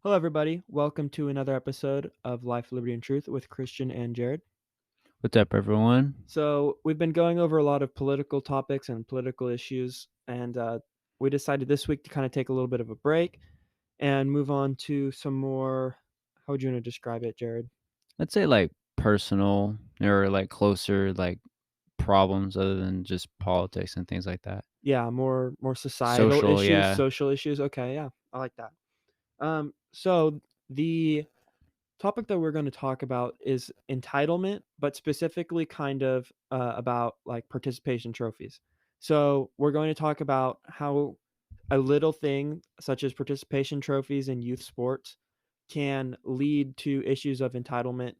Hello, everybody. Welcome to another episode of Life, Liberty, and Truth with Christian and Jared. What's up, everyone? So, we've been going over a lot of political topics and political issues, and we decided this week to kind of take a little bit of a break and move on to some more. How would you want to describe it, Jared? Let's say like personal or like closer like problems other than just politics and things like that. Yeah, more societal Social, issues, yeah. social issues. Okay, yeah, I like that. So the topic that we're going to talk about is entitlement, but specifically kind of about like participation trophies. So we're going to talk about how a little thing such as participation trophies in youth sports can lead to issues of entitlement,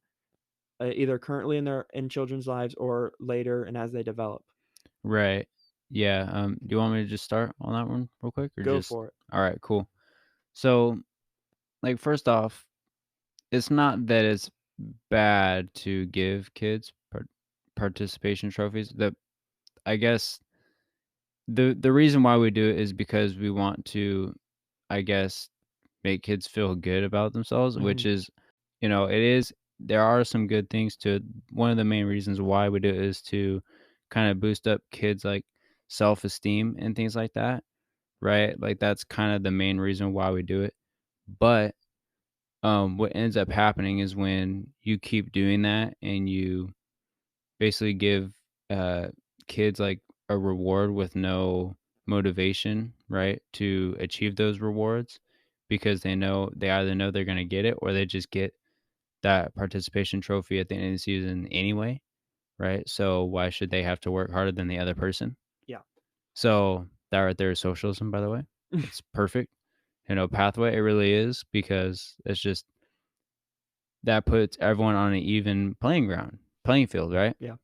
either currently in children's lives or later and as they develop. Right. Yeah. Do you want me to just start on that one real quick or Go just for it. all right, cool. So like first off, it's not that it's bad to give kids participation trophies. The I guess the reason why we do it is because we want to, I guess, make kids feel good about themselves, Hmm. which is, it is there are some good things to it. One of the main reasons why we do it is to kind of boost up kids like self-esteem and things like that, right? Like that's kind of the main reason why we do it. But what ends up happening is when you keep doing that and you basically give uh kids like a reward with no motivation, right, to achieve those rewards because they either know they're going to get it or they just get that participation trophy at the end of the season anyway, right? So why should they have to work harder than the other person? Yeah. So that right there is socialism, by the way. It's perfect. Pathway. It really is because it's just that puts everyone on an even playing field, right? Yeah.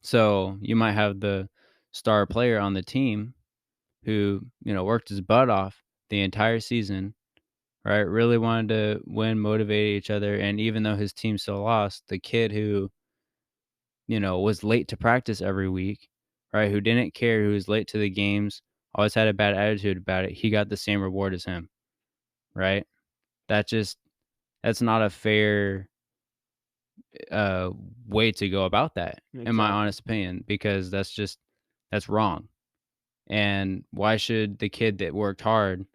So you might have the star player on the team who, worked his butt off the entire season, right? Really wanted to win, motivate each other. And even though his team still lost, the kid who, was late to practice every week, right? Who didn't care, who was late to the games, always had a bad attitude about it. He got the same reward as him, right? That just, that's not a fair uh, way to go about that, in my Exactly. honest opinion, because that's wrong. And why should the kid that worked hard,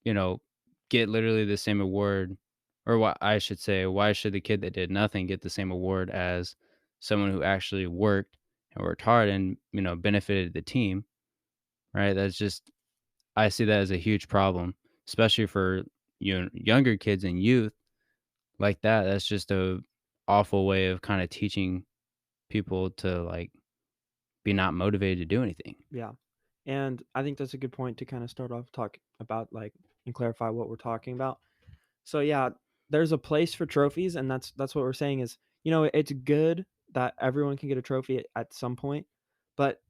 you know, get literally the same award? Or what I should say, why should the kid that did nothing get the same award as someone who actually worked hard and, benefited the team, right? That's just, I see that as a huge problem, especially for younger kids and youth like that. That's just a awful way of kind of teaching people to like be not motivated to do anything. Yeah. And I think that's a good point to kind of start off talk about like and clarify what we're talking about. So yeah, there's a place for trophies, and that's what we're saying is, it's good that everyone can get a trophy at some point, but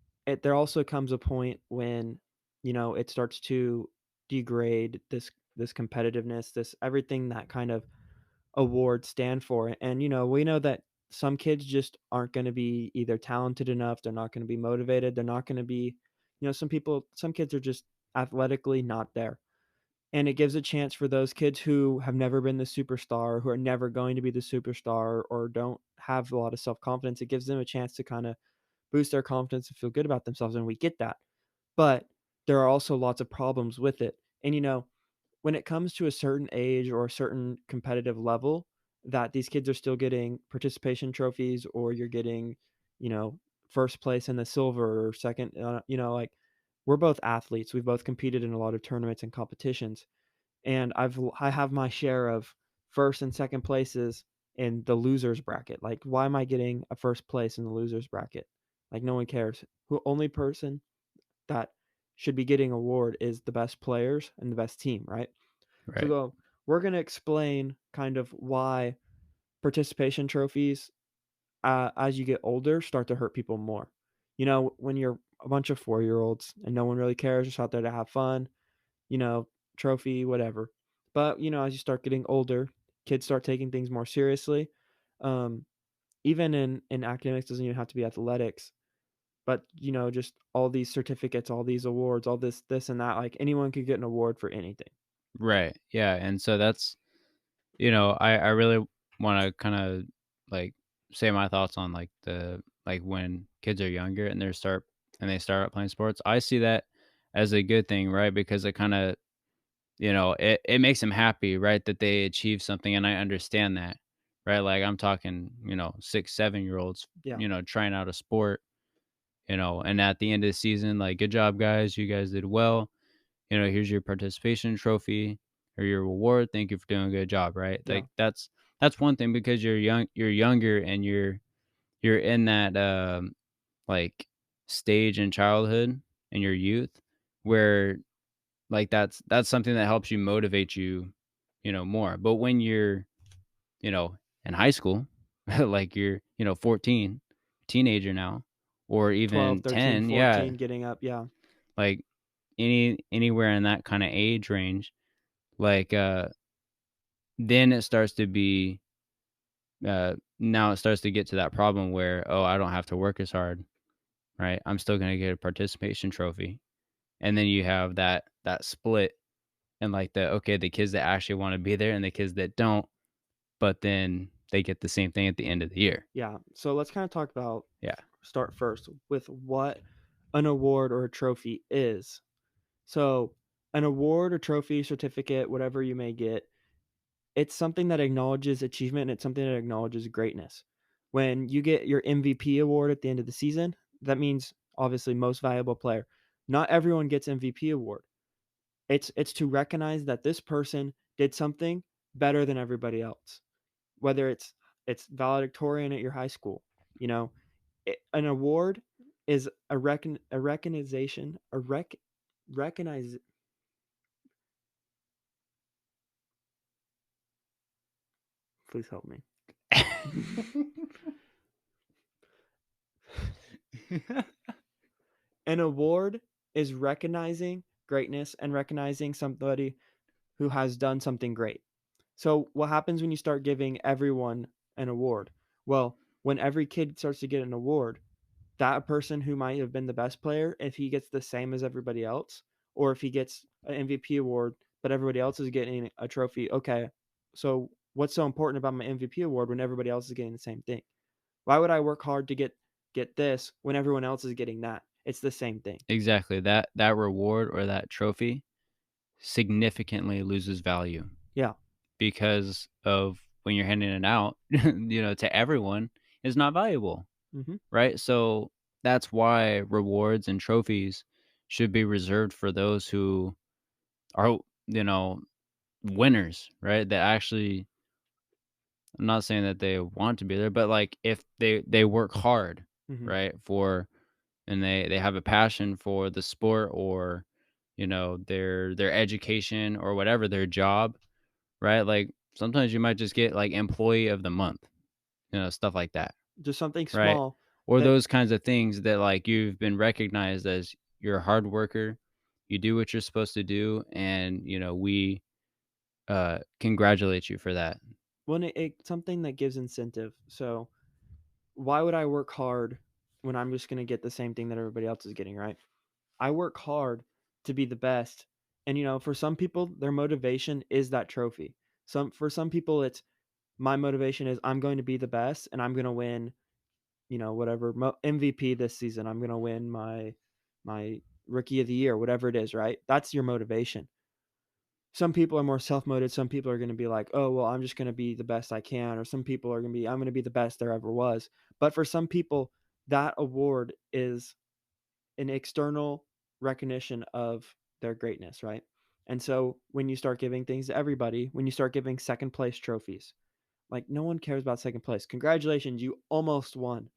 there also comes a point when, it starts to degrade this competitiveness, this everything that kind of awards stand for. And we know that some kids just aren't going to be either talented enough, they're not going to be motivated, they're not going to be, some kids are just athletically not there, and it gives a chance for those kids who have never been the superstar, who are never going to be the superstar, or don't have a lot of self confidence. It gives them a chance to kind of boost their confidence and feel good about themselves. And we get that. But there are also lots of problems with it. And, when it comes to a certain age or a certain competitive level, that these kids are still getting participation trophies, or you're getting, you know, first place in the silver or second, like we're both athletes. We've both competed in a lot of tournaments and competitions, and I have my share of first and second places in the losers bracket. Like, why am I getting a first place in the losers bracket? Like, no one cares. Who only person that should be getting award is the best players and the best team, right? So Right. though we're gonna explain kind of why participation trophies, as you get older, start to hurt people more. When you're a bunch of 4-year-olds and no one really cares, just out there to have fun, you know, trophy, whatever. But, as you start getting older, kids start taking things more seriously. Um, Even in academics, doesn't even have to be athletics, but just all these certificates, all these awards, all this and that. Like, anyone could get an award for anything. Right. Yeah. And so that's, I really want to kind of like say my thoughts on like like when kids are younger and they start out playing sports. I see that as a good thing, right? Because it kind of, it makes them happy, right? That they achieve something. And I understand that, right? Like I'm talking, 6, 7 year olds, Yeah, trying out a sport, and at the end of the season, like, good job, guys. You guys did well. Here's your participation trophy or your reward. Thank you for doing a good job, right? yeah, Like that's one thing because you're younger and you're in that like stage in childhood and your youth where like that's something that helps you motivate you, more. But when you're, you know, in high school, like you're, 14, teenager now, or 12, even 13, 10, yeah, 14, getting up, yeah. like anywhere in that kind of age range, like then it starts to be now it starts to get to that problem where, oh, I don't have to work as hard, right? I'm still gonna get a participation trophy. And then you have that split and like the kids that actually want to be there and the kids that don't, but then they get the same thing at the end of the year. Yeah, so let's kinda talk about Yeah. start first with what an award or a trophy is. So, an award or trophy, certificate, whatever you may get, it's something that acknowledges achievement and it's something that acknowledges greatness. When you get your MVP award at the end of the season, that means obviously most valuable player. Not everyone gets MVP award. It's to recognize that this person did something better than everybody else. Whether it's valedictorian at your high school, you know, an award is a recognition, recognize. Please help me. An award is recognizing greatness and recognizing somebody who has done something great. So, what happens when you start giving everyone an award? Well, when every kid starts to get an award, that person who might have been the best player, if he gets the same as everybody else, or if he gets an MVP award, but everybody else is getting a trophy, okay, so what's so important about my MVP award when everybody else is getting the same thing? Why would I work hard to get this when everyone else is getting that? It's the same thing. Exactly. That reward or that trophy significantly loses value Yeah. because of when you're handing it out, to everyone is not valuable, Hmm. right? So that's why rewards and trophies should be reserved for those who are, winners, right? That actually, I'm not saying that they want to be there, but like if they work hard, Hmm. right? And they have a passion for the sport or, their education or whatever, their job, right? Like sometimes you might just get like employee of the month, stuff like that, Just something right? small Or that those kinds of things that like you've been recognized as you're a hard worker, you do what you're supposed to do, and we congratulate you for that. when it something that gives incentive. So why would I work hard when I'm just gonna get the same thing that everybody else is getting, right? I work hard to be the best. And for some people, their motivation is that trophy. For some people, it's my motivation is I'm going to be the best and I'm going to win, whatever MVP this season. I'm going to win my rookie of the year, whatever it is, right? That's your motivation. Some people are more self-motivated. Some people are going to be like, "Oh, well, I'm just going to be the best I can." Or some people are going to be, "I'm going to be the best there ever was." But for some people, that award is an external recognition of their greatness, right? And so when you start giving things to everybody, when you start giving second place trophies, like no one cares about second place. Congratulations, you almost won.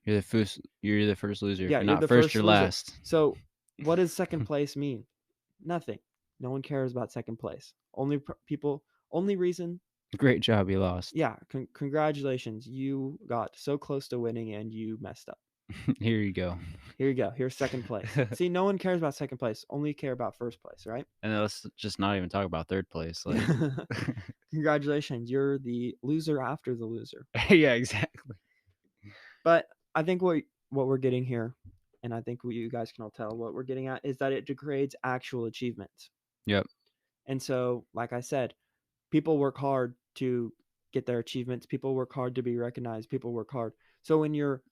You're the first loser. If Yeah, you're you're not the first, first you're loser. last. So what does second place mean? Nothing. No one cares about second place. Only reason, Great job, you lost. yeah, congratulations. You got so close to winning and you messed up. Here you go. Here you go. Here's second place. See, no one cares about second place. Only care about first place, right? And let's just not even talk about third place. Like, Congratulations, you're the loser after the loser. yeah, exactly. But I think what we're getting here, and I think what you guys can all tell what we're getting at is that it degrades actual achievements. Yep. And so, like I said, people work hard to get their achievements. People work hard to be recognized. People work hard. So when you're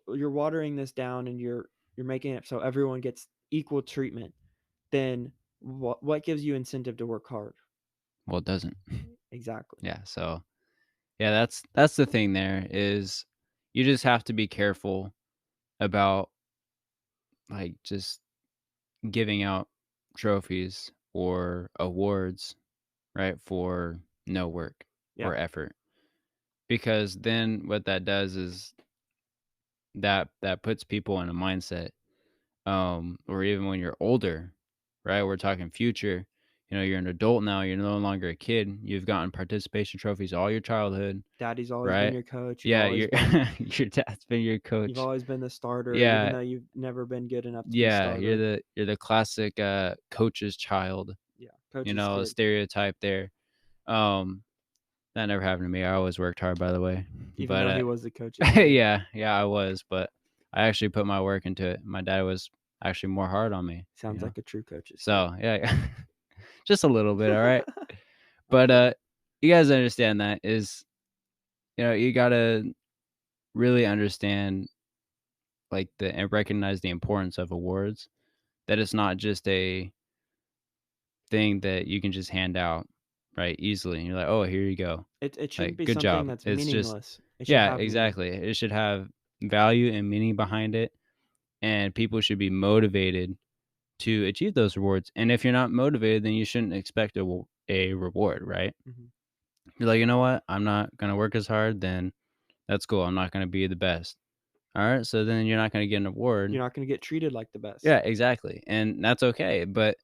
watering this down and you're making it so everyone gets equal treatment, then what gives you incentive to work hard? Well, it doesn't. Exactly. Yeah, so yeah, that's the thing there is you just have to be careful about, like, just giving out trophies or awards, right, for no work Yeah. or effort. Because then what that does is that puts people in a mindset, or even when you're older, right? We're talking future. You're an adult now. You're no longer a kid. You've gotten participation trophies all your childhood, Daddy's always been right? your coach. Yeah, you're your dad's been your You've coach. always been the starter, even Yeah, though you've never been good enough to be yeah, you're starter. the classic coach's child. Yeah, coach's kid. Stereotype there. Um, that never happened to me. I always worked hard, by the way. Even But though he was the coach's kid. yeah, I was, but I actually put my work into it. My dad was actually more hard on me. Sounds like a true coach's kid. So yeah, just a little bit, all right. But Okay. you guys understand that is you gotta really understand like the and recognize the importance of awards. That it's not just a thing that you can just hand out right easily. And you're like, oh, here you go. It shouldn't Like, be good something job. that's It's just meaningless. It should yeah, have meaning. exactly. It should have value and meaning behind it, and people should be motivated to achieve those rewards. And if you're not motivated, then you shouldn't expect a reward, right? Mhm. You're like, you know what? I'm not gonna work as hard. Then that's cool. I'm not gonna be the best. All right. So then you're not gonna get an award. You're not gonna get treated like the best. Yeah, exactly. And that's okay. But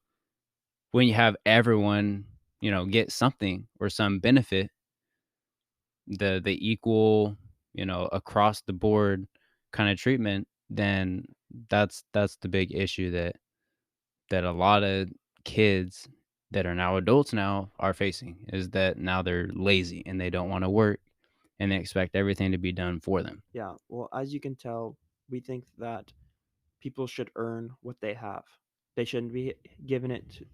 when you have everyone, get something or some benefit, the equal, across the board kind of treatment, then that's the big issue that a lot of kids that are now adults now are facing is that now they're lazy and they don't want to work and they expect everything to be done for them. Yeah. Well, as you can tell, we think that people should earn what they have. They shouldn't be given it to,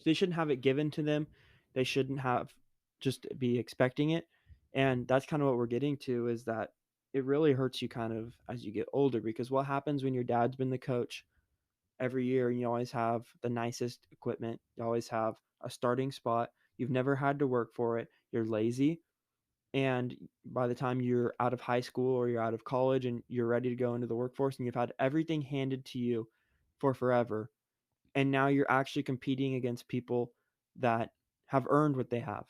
they shouldn't have it given to them. They shouldn't have just be expecting it. And that's kind of what we're getting to is that it really hurts you kind of as you get older because what happens when your dad's been the coach every year and you always have the nicest equipment, you always have a starting spot, you've never had to work for it, you're lazy, and by the time you're out of high school or you're out of college and you're ready to go into the workforce and you've had everything handed to you for forever, and now you're actually competing against people that have earned what they have,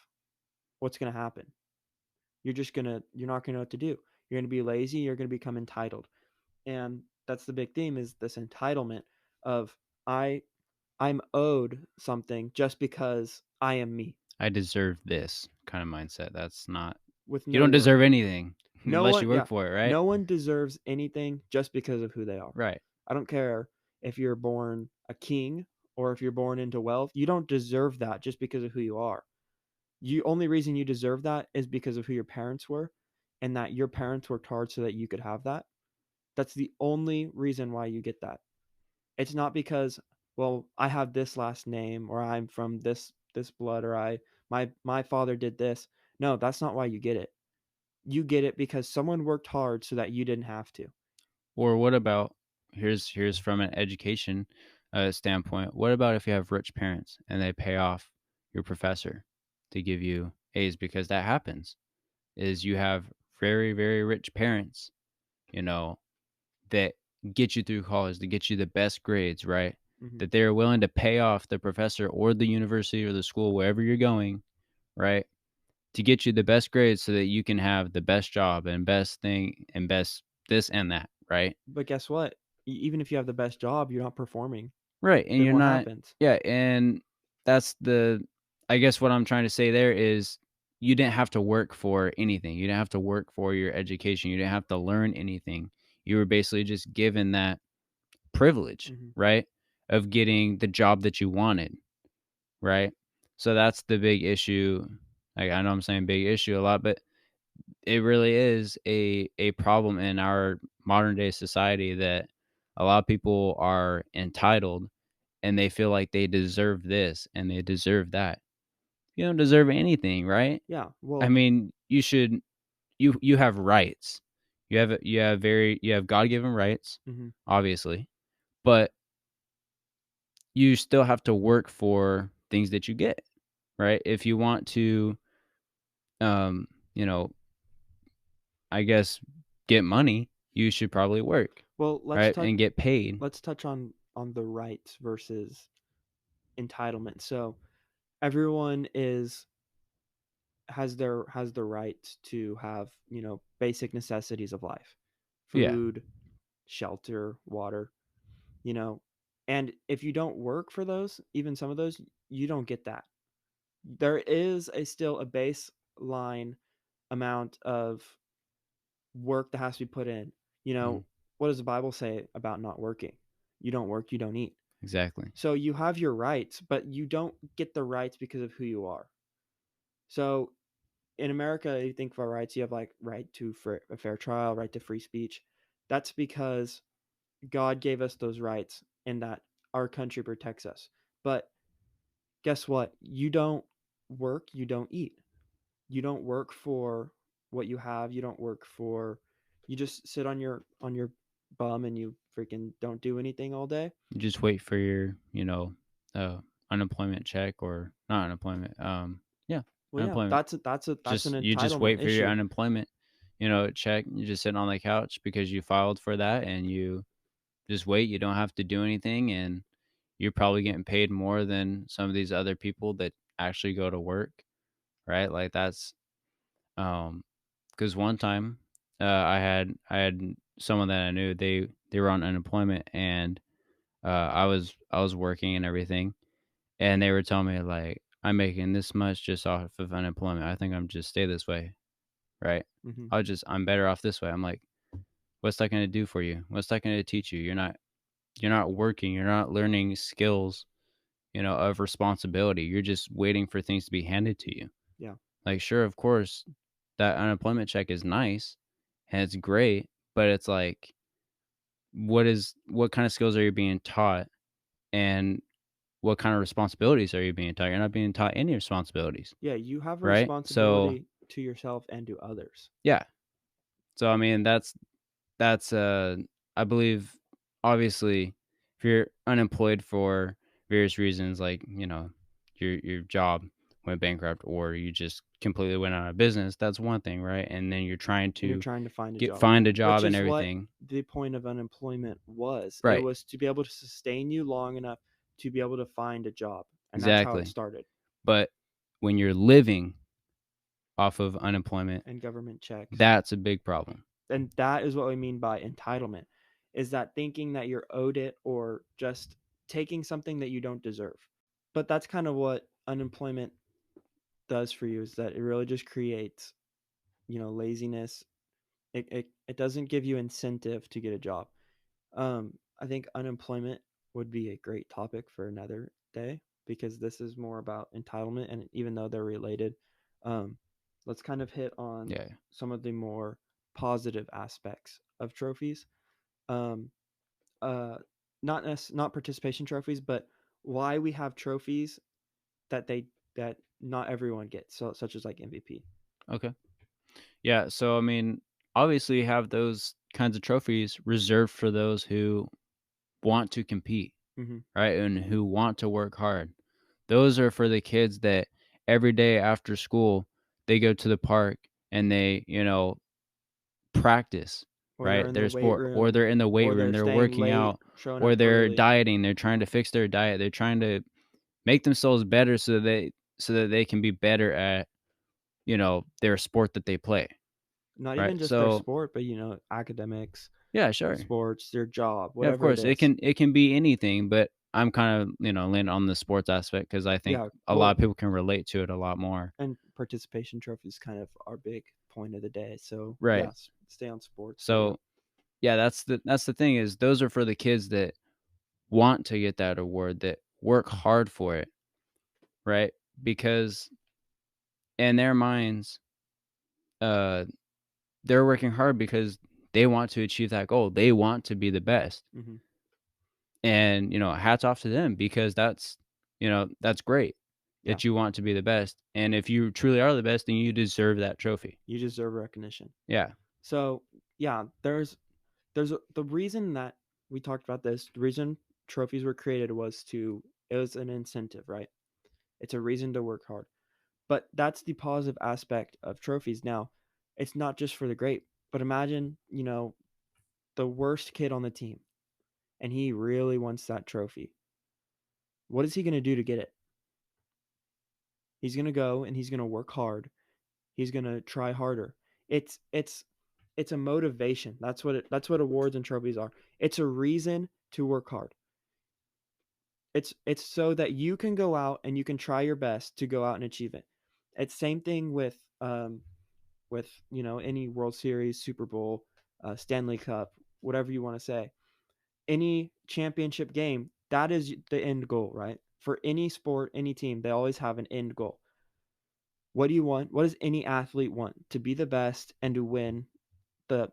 what's going to happen? You're not going to know what to do. You're going to be lazy, you're going to become entitled. And that's the big theme is this entitlement of I I'm owed something just because I am me I deserve this kind of mindset. That's not with you no don't work. deserve anything No unless one, you yeah, work for it, right? no one deserves anything just because of who they are. Right. I don't care if you're born a king or if you're born into wealth. You don't deserve that just because of who you are. You only reason you deserve that is because of who your parents were and that your parents worked hard so that you could have that. That's the only reason why you get that. It's not because, well, I have this last name or I'm from this blood or my father did this. No, that's not why you get it. You get it because someone worked hard so that you didn't have to. Or what about here's from an education standpoint. What about if you have rich parents and they pay off your professor to give you A's because that happens. Is you have very very rich parents, you know, that get you through college, to get you the best grades, right? Hmm. That they're willing to pay off the professor or the university or the school wherever you're going, right? To get you the best grades so that you can have the best job and best thing and best this and that, right? But guess what? Even if you have the best job, you're not performing. Right, and Then you're what not happens? yeah, and that's the I guess what I'm trying to say there is you didn't have to work for anything. You didn't have to work for your education. You didn't have to learn anything. You were basically just given that privilege, Hmm. right? Of getting the job that you wanted, right? So that's the big issue. Like I know I'm saying big issue a lot, but it really is a problem in our modern day society that a lot of people are entitled and they feel like they deserve this and they deserve that. You don't deserve anything, right? Yeah. I Well, mean, you should you have rights. You have God-given rights, mhm. obviously, but you still have to work for things that you get, right? If you want to, um, you know, I guess get money, you should probably work, Well, right? And get paid. let's touch on the rights versus entitlement. So everyone is has the right to have, basic necessities of life. Yeah, Food, shelter, water, you know. And if you don't work for those, even some of those, you don't get that. There is a still a baseline amount of work that has to be put in. You mhm, know, what does the Bible say about not working? You don't work, you don't eat. exactly. So you have your rights, but you don't get the rights because of who you are. So in America, you think of our rights, you have like right to a fair trial, right to free speech. That's because God gave us those rights and that our country protects us. But guess what? You don't work, you don't eat. You don't work for what you have. You don't work for you just sit on your bum and you freaking don't do anything all day. You just wait for your, unemployment check or not unemployment. Yeah, Well, yeah, unemployment. that's an You just entitlement wait for your issue. unemployment, check. You're just sitting on the couch because you filed for that, and you just wait. You don't have to do anything, and you're probably getting paid more than some of these other people that actually go to work, right? Like that's um, because one time, I had someone that I knew. They were on unemployment, and I was working and everything, and they were telling me like, "I'm making this much just off of unemployment. I think I'm just stay this way." Right? Hmm. I'm better off this way. I'm like, "What's that gonna do for you? What's that gonna teach you? You're not working, you're not learning skills, of responsibility. You're just waiting for things to be handed to you." Yeah, Like, sure, of course, that unemployment check is nice and it's great, but it's like, what kind of skills are you being taught, and what kind of responsibilities are you being taught? You're not being taught any responsibilities, yeah. You have a right? So, responsibility to yourself and to others. yeah. So I mean, that's I believe, obviously, if you're unemployed for various reasons, like, your job went bankrupt or you just completely went out of business, that's one thing, right? And then you're trying And you're to trying to find a get job, find a which job and is what everything. the point of unemployment was. It Right. was to be able to sustain you long enough to be able to find a job. And that's how it Exactly. started. But when you're living off of unemployment, And government checks. that's a big problem. And that is what we mean by entitlement, is that thinking that you're owed it or just taking something that you don't deserve. But that's kind of what unemployment does for you, is that it really just creates, laziness. It doesn't give you incentive to get a job. I think unemployment would be a great topic for another day because this is more about entitlement, and even though they're related, um, let's kind of hit on Yeah. some of the more positive aspects of trophies. Um, uh, not participation trophies, but why we have trophies that not everyone gets, so such as like MVP. Okay. Yeah, so I mean, obviously you have those kinds of trophies reserved for those who want to compete, Hmm. right? And who want to work hard. Those are for the kids that every day after school they go to the park and they, practice, Or they're right? in the Their weight sport, or room, they're in the weight or room, they're they're staying working late, out, showing or up they're early. dieting, they're trying to fix their diet, they're trying to make themselves better so that they can be better at, their sport that they play, Not right? even just their So, sport, but academics, yeah, sure. sports, their job, Yeah, of whatever it course, it is. can be anything, but I'm kind of, leaning on the sports aspect because I think Yeah, a lot of well, people can relate to it a lot more. and participation trophies kind of our big point of the day. So Right. yeah, stay on sports, but yeah. So, yeah, that's the thing is those are for the kids that want to get that award, that work hard for it, right? Because in their minds, uh, they're working hard because they want to achieve that goal. They want to be the best. Hmm. And, hats off to them because that's great Yeah, that you want to be the best. And if you truly are the best, then you deserve that trophy. you deserve recognition. Yeah. So yeah, the reason that we talked about this, the reason trophies were created was to it was an incentive, right? It's a reason to work hard. But that's the positive aspect of trophies. Now, it's not just for the great, but imagine, the worst kid on the team and he really wants that trophy. What is he going to do to get it? He's going to go and he's going to work hard. He's going to try harder. It's it's it's a motivation. That's what awards and trophies are. It's a reason to work hard. It's so that you can go out and you can try your best to go out and achieve it. It's same thing with any World Series, Super Bowl, Stanley Cup, whatever you want to say. Any championship game, that is the end goal, right? For any sport, any team, they always have an end goal. What do you want? What does any athlete want? To be the best and to win the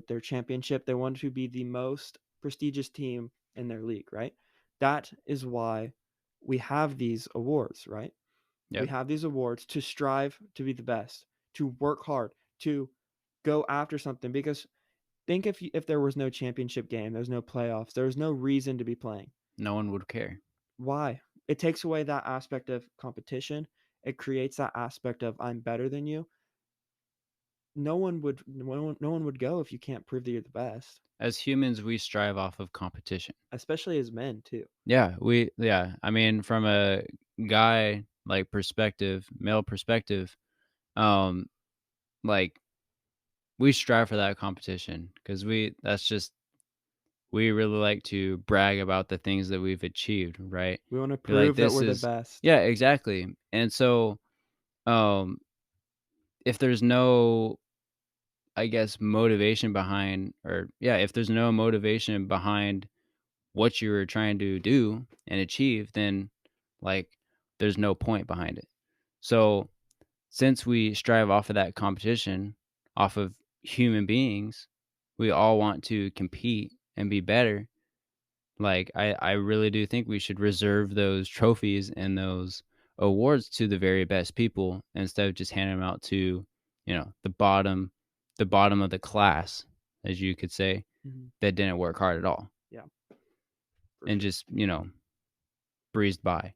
their championship. They want to be the most prestigious team in their league, right? That is why we have these awards, right? We Yep. have these awards to strive to be the best, to work hard, to go after something. Because think if there was no championship game, there's no playoffs, there's no reason to be playing. No one would care. Why? It takes away that aspect of competition. It creates that aspect of I'm better than you. No one would go if you can't prove that you're the best, As humans, we strive off of competition. especially as men too. Yeah. I mean, from a guy like perspective, male perspective, um, like we strive for that competition because we really like to brag about the things that we've achieved, right? We want to Be like, prove that this we're the is, best. yeah, exactly. And so, um, if there's no, I guess, motivation behind, or yeah, if there's no motivation behind what you were trying to do and achieve, then like there's no point behind it. So since we strive off of that competition, off of human beings, we all want to compete and be better. Like I really do think we should reserve those trophies and those awards to the very best people instead of just handing them out to, the bottom of the class, as you could say, Mhm. that didn't work hard at all Yeah, for and sure. just, breezed by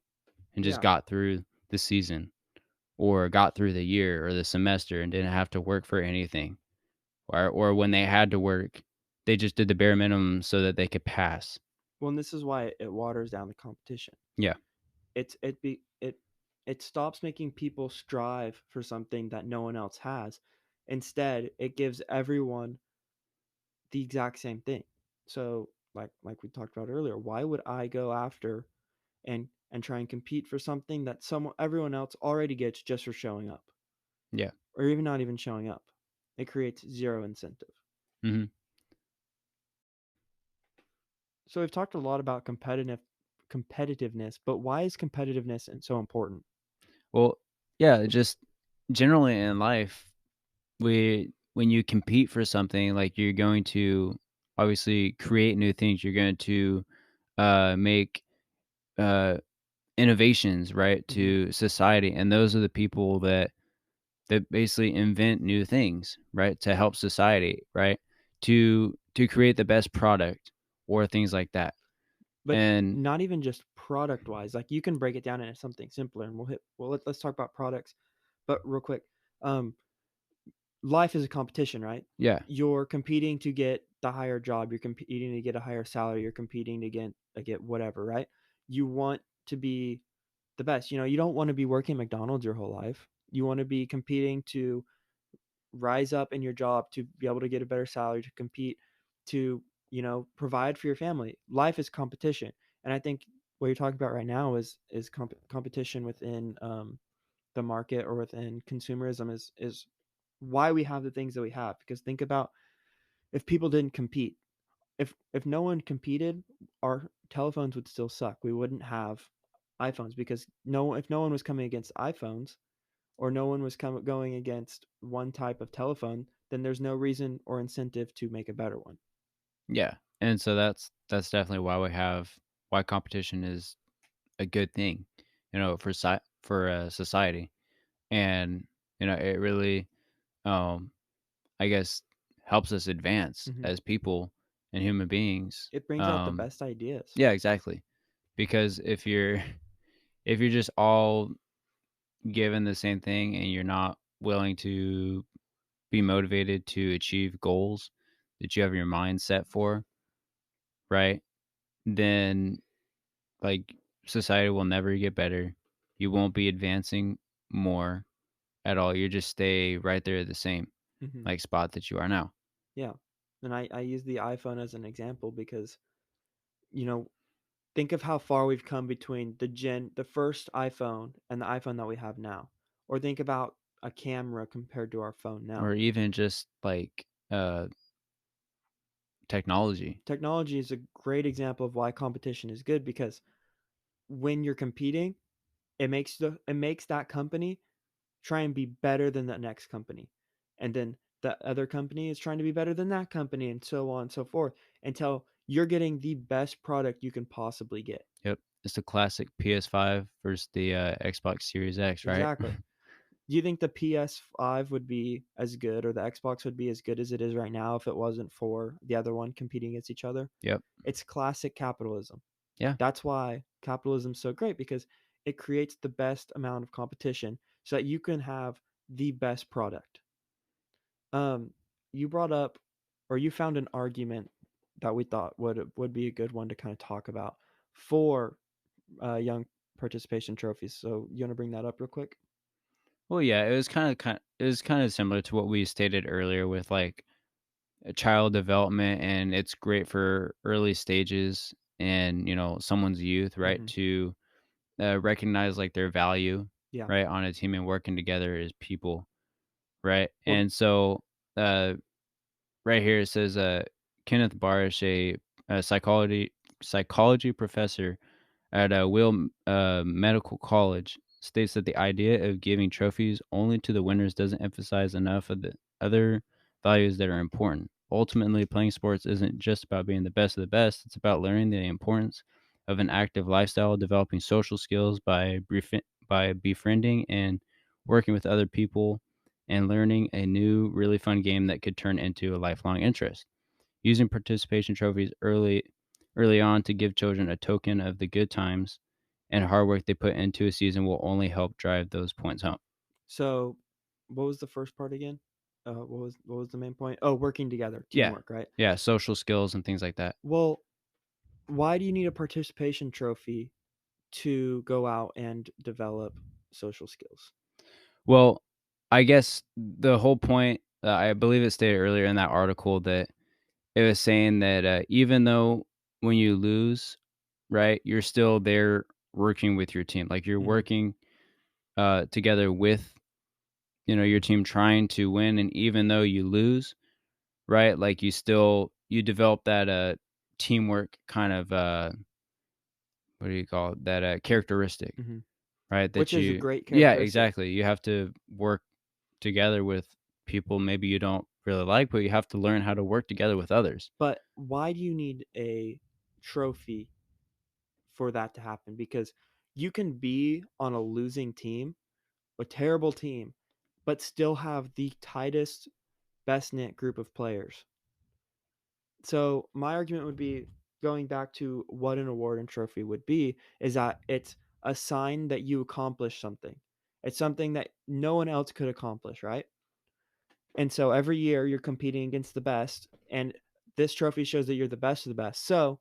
and just Yeah. got through the season or got through the year or the semester and didn't have to work for anything. Or when they had to work, they just did the bare minimum so that they could pass. Well, and this is why it waters down the competition. Yeah. It's it be it stops making people strive for something that no one else has. Instead, it gives everyone the exact same thing. So, like we talked about earlier, why would I go after and try and compete for something that someone everyone else already gets just for showing up, Yeah. or even not even showing up? It creates zero incentive. Mhm. So we've talked a lot about competitiveness, but why is competitiveness so important? Well, yeah, just generally in life, when you compete for something, like, you're going to obviously create new things. You're going to, make, uh, innovations, right, Hmm. to society, and those are the people that basically invent new things, right, to help society, right, to create the best product or things like that. But And not even just product wise. Like you can break it down into something simpler, and let's talk about products. But real quick, um, life is a competition, right? yeah, You're competing to get the higher job. You're competing to get a higher salary. You're competing to get whatever, right? You want to be the best. You don't want to be working at McDonald's your whole life. You want to be competing to rise up in your job, to be able to get a better salary, to compete, to provide for your family. Life is competition, and I think what you're talking about right now is competition within the market or within consumerism is why we have the things that we have. Because think about if people didn't compete, if no one competed, our telephones would still suck. We wouldn't have iPhones because if no one was coming against iPhones, or no one was going against one type of telephone, then there's no reason or incentive to make a better one. yeah, And so that's definitely why competition is a good thing, for society. And, it really, um, I guess, helps us advance Mhm. as people and human beings. It brings out the best ideas. Yeah, exactly. Because if you're just all given the same thing and you're not willing to be motivated to achieve goals that you have your mind set for, right? Then, like, society will never get better. You won't be advancing more at all. You just stay right there at the same, Mhm. like, spot that you are now. Yeah. And I use the iPhone as an example because, you know, think of how far we've come between the first iPhone and the iPhone that we have now. Or think about a camera compared to our phone now. Or even just, like, technology. Technology is a great example of why competition is good because when you're competing, it makes that company try and be better than the next company. And then the other company is trying to be better than that company and so on and so forth until you're getting the best product you can possibly get. Yep. It's the classic PS5 versus the, Xbox Series X, right? Exactly. Do you think the PS5 would be as good or the Xbox would be as good as it is right now if it wasn't for the other one competing against each other? Yep. It's classic capitalism. Yeah. That's why capitalism's so great because it creates the best amount of competition so that you can have the best product. Um, you brought up or you found an argument that we thought would be a good one to kind of talk about for young participation trophies. So you want to bring that up real quick? Well, yeah, it was kinda similar to what we stated earlier with, like, child development, and it's great for early stages and, someone's youth, right, Hmm. to, recognize, like, their value, Yeah. right, on a team and working together as people, right? Well. And so, uh, right here it says, Kenneth Barish, a psychology professor at Will Medical College, states that the idea of giving trophies only to the winners doesn't emphasize enough of the other values that are important. Ultimately, playing sports isn't just about being the best of the best, it's about learning the importance of an active lifestyle, developing social skills by befriending and working with other people, and learning a new, really fun game that could turn into a lifelong interest. Using participation trophies early on to give children a token of the good times and hard work they put into a season will only help drive those points home. So, what was the first part again? What was the main point? Oh, working together, Yeah. teamwork, right? Yeah, social skills and things like that. Well, why do you need a participation trophy to go out and develop social skills? Well, I guess the whole point, I believe it stated earlier in that article that it was saying that, even though when you lose, right, you're still there working with your team. Like, you're Hmm. working, together with, your team trying to win, and even though you lose, right? Like, you develop that, teamwork kind of, what do you call it? That, characteristic, Hmm. right? Which That is a you great Yeah, characteristic. exactly. You have to work together with people maybe you don't really like, but you have to learn how to work together with others. But why do you need a trophy for that to happen? Because you can be on a losing team, a terrible team, but still have the tightest, best knit group of players. So my argument would be going back to what an award and trophy would be is that it's a sign that you accomplished something. It's something that no one else could accomplish, right? And so every year you're competing against the best, and this trophy shows that you're the best of the best. So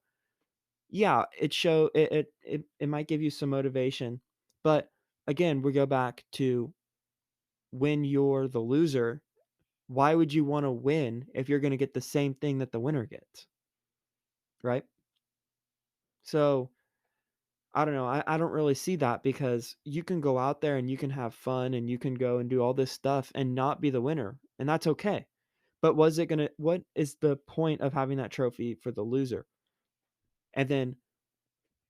yeah, it might give you some motivation, but again, we go back to when you're the loser, why would you want to win if you're going to get the same thing that the winner gets, right? So I don't know. I don't really see that because you can go out there and you can have fun and you can go and do all this stuff and not be the winner, and that's okay. But what is the point of having that trophy for the loser? And then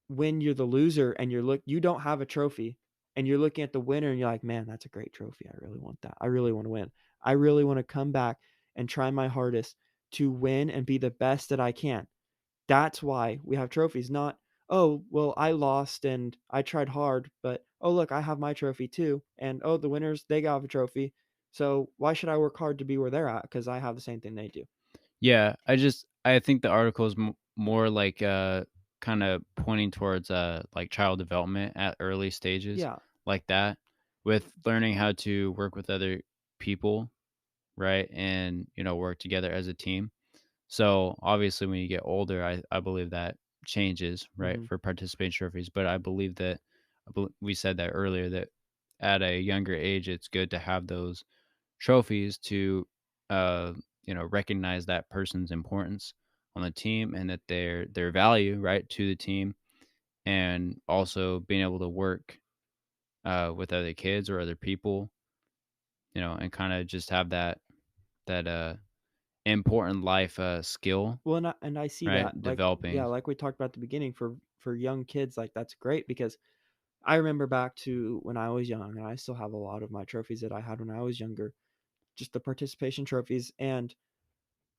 when you're the loser and you don't have a trophy and you're looking at the winner and you're like, "Man, that's a great trophy. I really want that. I really want to win. I really want to come back and try my hardest to win and be the best that I can." That's why we have trophies, not, "Oh, well, I lost and I tried hard, but, oh, look, I have my trophy too, and, oh, the winners, they got a trophy, so why should I work hard to be where they're at? Because I have the same thing they do." Yeah, I think the article is more like kind of pointing towards like child development at early stages Yeah. like that, with learning how to work with other people, right? And work together as a team. So obviously when you get older, I believe that changes, right, Mhm. for participation trophies, but I believe that we said that earlier, that at a younger age it's good to have those trophies to uh recognize that person's importance on the team, and that their value, right, to the team, and also being able to work with other kids or other people, and kind of just have that important life skill, Well, and I see right, that, like, yeah, developing. like we talked about at the beginning, for young kids, like, that's great because I remember back to when I was young, and I still have a lot of my trophies that I had when I was younger, just the participation trophies, and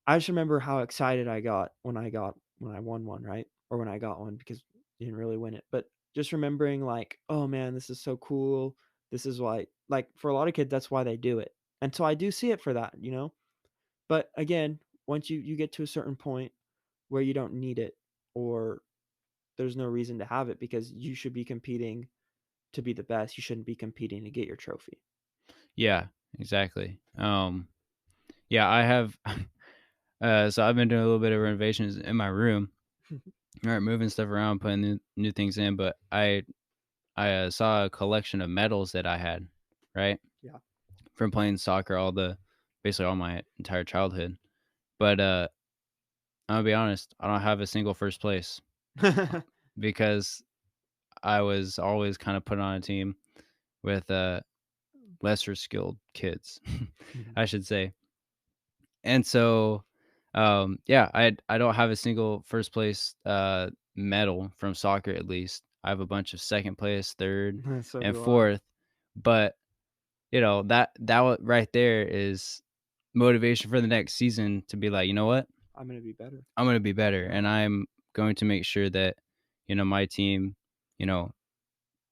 I just remember how excited I got when I won one, right? Or when I got one because you didn't really win it, but just remembering like, "Oh, man, this is so cool. This is why," like, for a lot of kids, that's why they do it, and so I do see it for that, you know? But again, once you get to a certain point where you don't need it or there's no reason to have it because you should be competing to be the best. You shouldn't be competing to get your trophy. Yeah, exactly. Yeah, I have so I've been doing a little bit of renovations in my room, right, moving stuff around, putting new things in, but I saw a collection of medals that I had, right, Yeah. from playing soccer basically all my entire childhood. But I'm gonna be honest, I don't have a single first place, because I was always kind of put on a team with lesser skilled kids, Mhm. I should say. And so, yeah, I don't have a single first place medal from soccer. At least I have a bunch of second place, third, So and do I. fourth. But right there is motivation for the next season to be like, you know what, I'm gonna be better. I'm going to be better, and I'm going to make sure that my team, you know,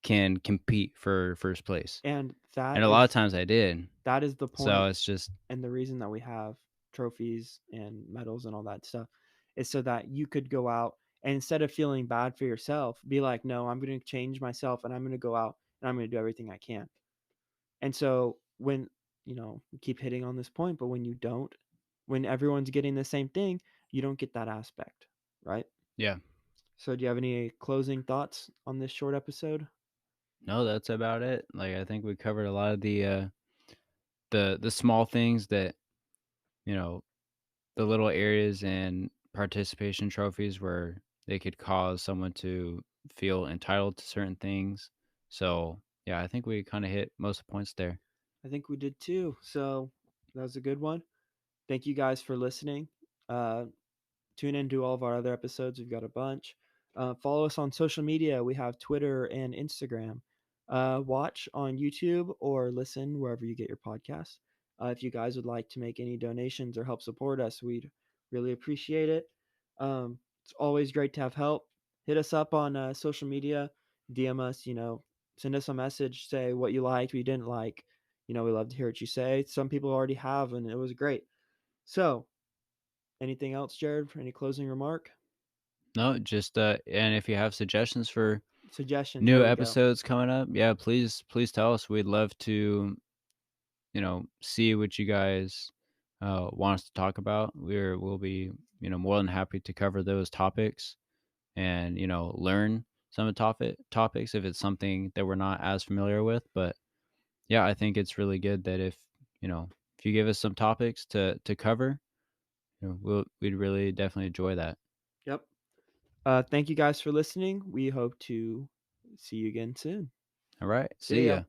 can compete for first place. And And a lot of times I did. that is the So point it's just and the reason that we have trophies and medals and all that stuff is so that you could go out and instead of feeling bad for yourself, be like, "No, I'm gonna change myself and I'm gonna go out and I'm gonna do everything I can." And so when, we keep hitting on this point, but when you don't, when everyone's getting the same thing, you don't get that aspect, right? yeah. So do you have any closing thoughts on this short episode? No, that's about it. Like, I think we covered a lot of the small things that, you know, the little areas and participation trophies where they could cause someone to feel entitled to certain things. So, yeah, I think we kind of hit most of the points there. I think we did too. So that was a good one. Thank you guys for listening. Uh, Tune in to all of our other episodes. We've got a bunch. Follow us on social media. We have Twitter and Instagram. Watch on YouTube or listen wherever you get your podcasts. If you guys would like to make any donations or help support us, we'd really appreciate it. It's always great to have help. Hit us up on social media, DM us, send us a message, say what you liked, what you didn't like. We love to hear what you say. Some people already have, and it was great. So, anything else, Jared, for any closing remark? No, just and if you have suggestions for Suggestions, new there we go. episodes coming up, yeah, please tell us. We'd love to, see what you guys want us to talk about. We'll be, more than happy to cover those topics, and learn some of the topics if it's something that we're not as familiar with. But yeah, I think it's really good that if you give us some topics to cover, we'd really definitely enjoy that. Yep. Thank you guys for listening. We hope to see you again soon. All right, See see ya. ya.